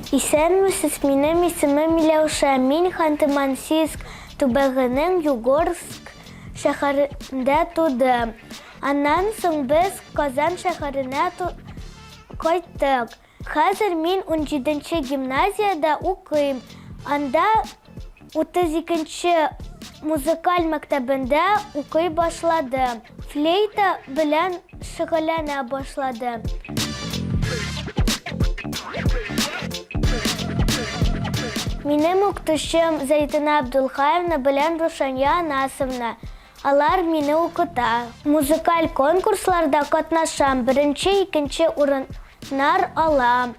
Исәнмесез, минем исемем Миләүшә. Мин Ханты-Мансийск төбәгенең Югорск шәһәрендә тудым. Аннан соң без Казан шәһәренә кайттык. Хәзер мин 17-нче гимназиядә укыйм. Анда 32-нче музыкаль мәктәбендә укый башладым. Флейта белән шөгыльләнә башладым. Минем укытучым Зәйтүнә Абдулхаевна белән Рушания Анасовна. Алар мине укыта. Музыкаль конкурсларда катнашам, 1-нче, 2-нче урыннар алам.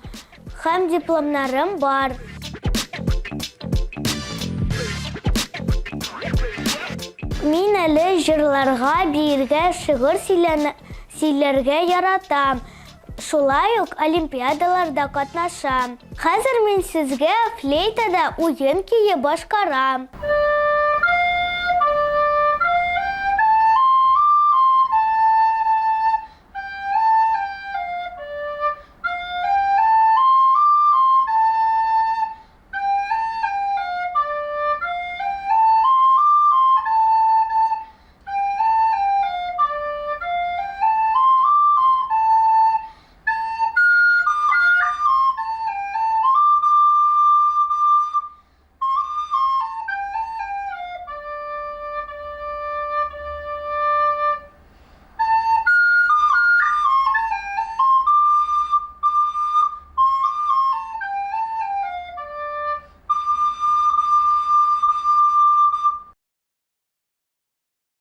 Һәм дипломнарым бар. Мин әле җырларга, биергә, шигырь сөйләргә яратам. Шулай ук олимпиадаларда катнашам. Хәзер мин сезгә флейтада уен көе башкарам.